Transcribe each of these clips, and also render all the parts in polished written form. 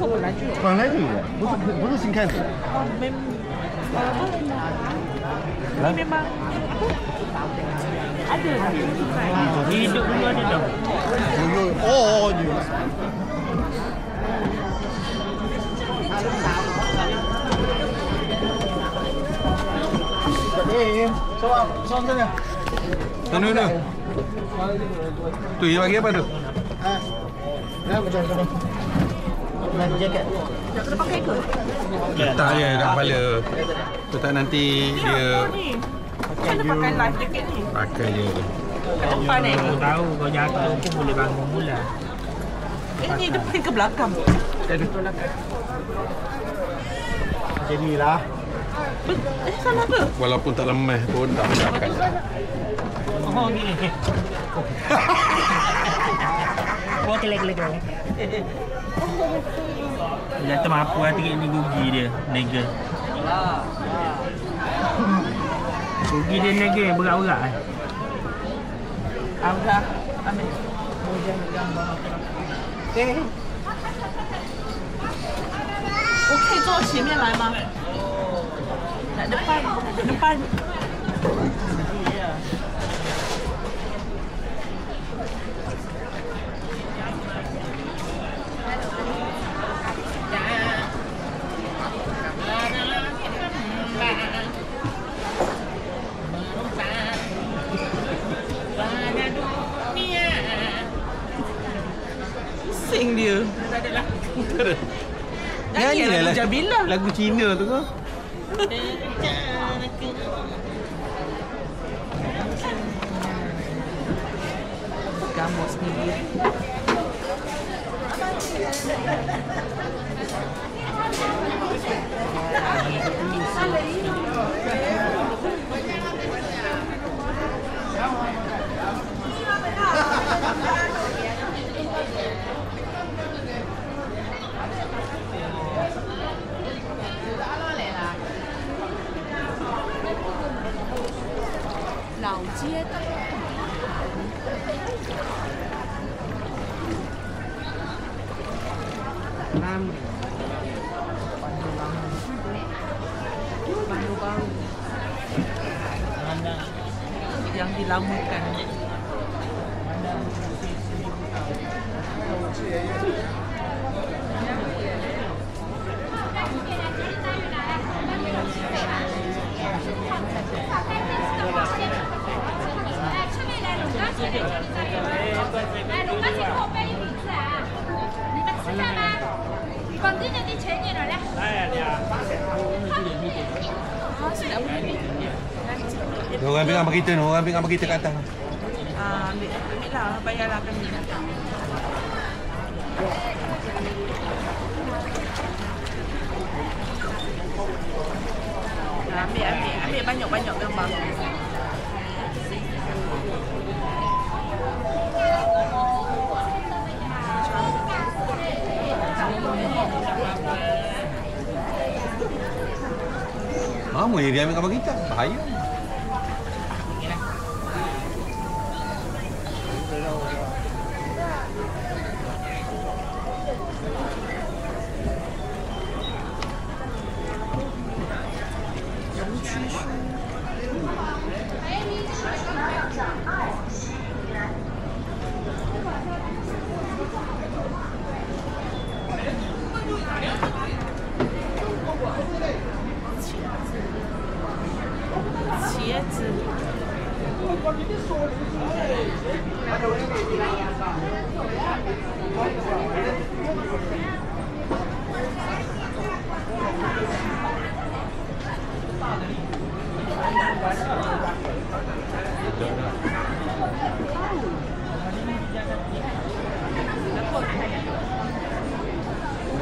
说本来就有。本来就有，不是新开始。哦，没。来。面包。Ada. Hidup dulu ada dah. Oh, ni. Soal sana. Sana. Tu dia bagi apa tu? Macam tu. Nak jaket. Tak kena pakai ke? Letak je kat kepala. Letak nanti dia Macam mana pakai life jacket ni? pakai je. Depan ni. Kau tahu kau jatuh pun boleh bangun mula. Ini depan ke belakang? Macam ni lah. Salah ke? Walaupun tak lemas pun tak pakai. Oh ni. Kau kelek-kelek kau. Jatuh mampu lah tiket ni gugi dia. Nega. Gugi dia nega berat-berat eh. Dah ambil. Moja gambar. Okey. 我可以坐前面来吗？来 depan。Sing dia. Nyanyi lagu Jabila. Lagu Cina tu ke? Gambar sendiri. Pandu baru yang dilamakan. Orang ambil gambar kita ni, orang ambil gambar kita kat atas. Ambil lah, bayarlah kami. Ambil banyak-banyak gambar. Lama je dia ambil gambar kita. Bahaya.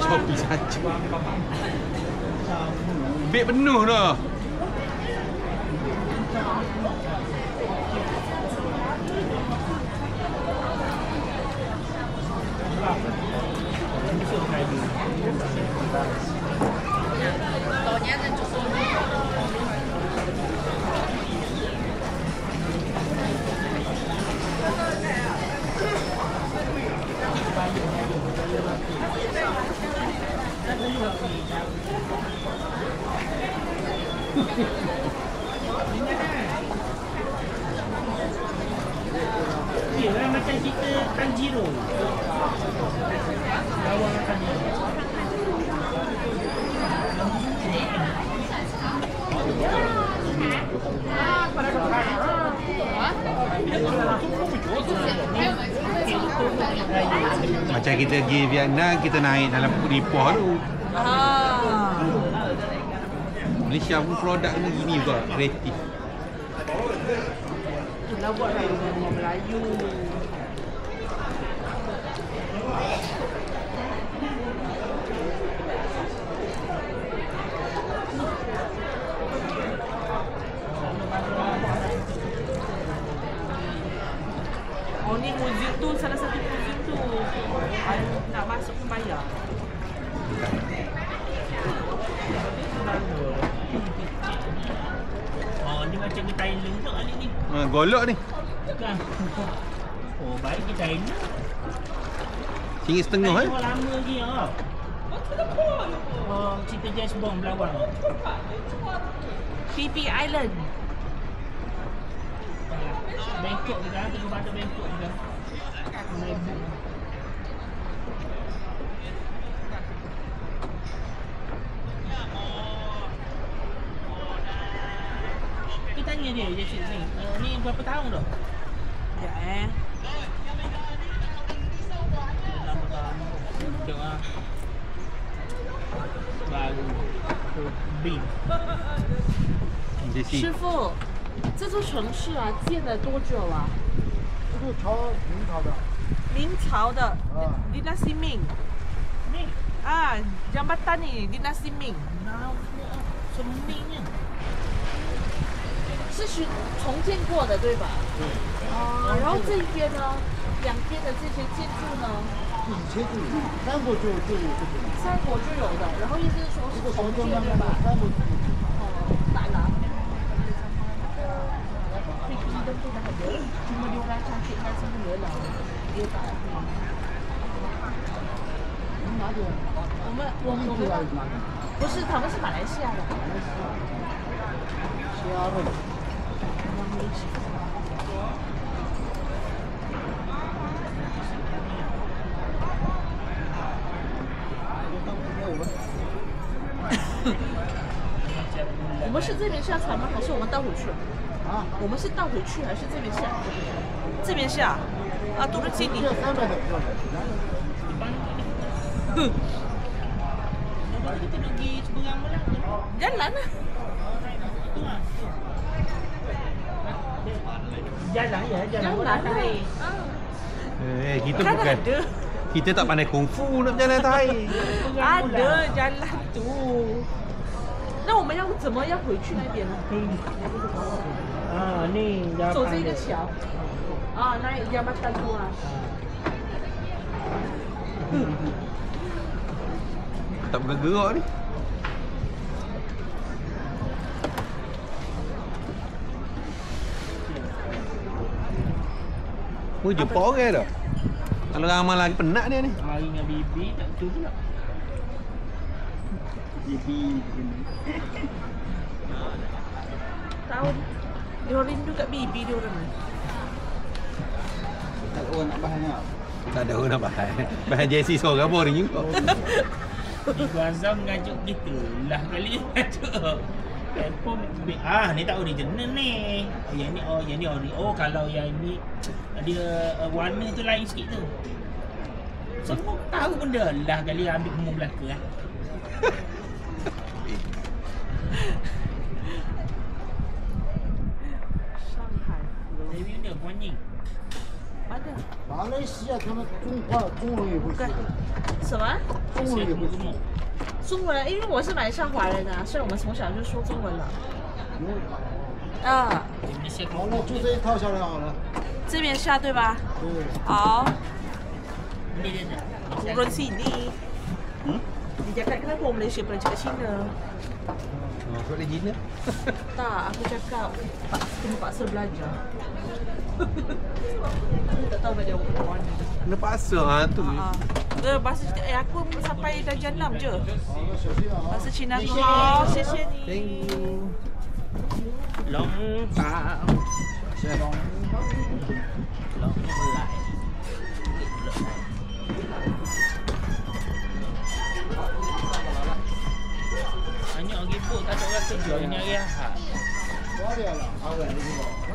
Shopee saja. Beg penuh dah. Ya lah macam kita Tanjiro. Bawang Tanjiro. Macam kita pergi Vietnam, kita naik dalam Lipoh tu. Malaysia pun produk ni gini juga, kreatif. Itulah buat orang Melayu. Oh ni muzium tu, salah satu muzium tu. Nak masuk pun bayar. Oh ni macam di Thailand tu kali ni. Golok ni. Bukan. Oh baik di Thailand. RM1.50 eh. Thailand lama lagi ah. Oh cerita James Bond berlawan. PP Island. Bangkok juga, tengok bandar Bangkok juga. Kita tanya dia cik ni. Ni berapa tahun dah? Ya Berapa tahun? Tengok ah. Baru. Bing. 师傅，这座城市啊，建了多久啊？这个朝明朝的明朝的啊， Dinasti Ming Ni. ah, jambatan ni Dinasti Ming Semingnya. 是重建过的对吧？哦，然后这一边呢，两边的这些建筑呢，以前就有，三国就有这个。三国就有的，然后意思是说是这个重建房子慢对吧？慢的三国就有。哦，大啦。Fikri dan tu dah ada, cuma dia orang cantikkan semula lah. Dia tak ada. 哪里？我们不是，他们是马来西亚的。西安的。我们是这边下船吗？还是我们倒回去？啊，我们是倒回去还是这边下？这边下。啊，都是这里。这300的票的。 Kita pergi seberang mana? Jalan lah. Jalan ya, jalan Jalan bola lah. tahi. Kita Kan bukan. ada. Kita tak pandai kungfu nak berjalan Thai. Ada jalan tu. 那我们要怎么样回去那边呢？ Ah, ni 走这个桥。啊，那要不要单独啊？ Tak bergerak ni. Oh, jumpa orang dah. Kalau ramai lagi penat dia ni. Mari dengan bibi tak betul pula. Bibi Tahu. Dia orang rindu kat bibi dia orang ni. Tak ada orang nak bahannya. Tak ada orang nak bahas. Bahas Jessie seorang boring juga. Ibu Azam ngajuk kita lah kali ngajuk. Telefon ni tak original ni. Yang ni ori. Oh kalau yang ni dia warna tu lain sikit tu. Semua tahu benda lah kali ambil umur belaka lah. Shanghai. Review dia Guanyin. Mana? 马来西亚他们中文也会说，什么？中文也会说。中文？因为我是马来西亚华人啊，所以我们从小就说中文了。啊， Malaysia 好了，就这一套下来好了。这边下对吧？对。好， Ni dia dah. turun sini. Dia cakap kenapa orang Malaysia pernah cakap Cina? Oh, sebab dia Cina. Tak, aku cakap kena paksa belajar. Aku tak tahu belajar orang mana. Kena paksa tu. Ah. Bahasa aku sampai darjah 6 je. 好，那小心啊！ Bahasa Cina aku. 好，谢谢你。 Thank you. Long tao. Long lại. Banyak orang ribut tak tahu kerja ni hari Ahad. 早点了，阿伟，你好。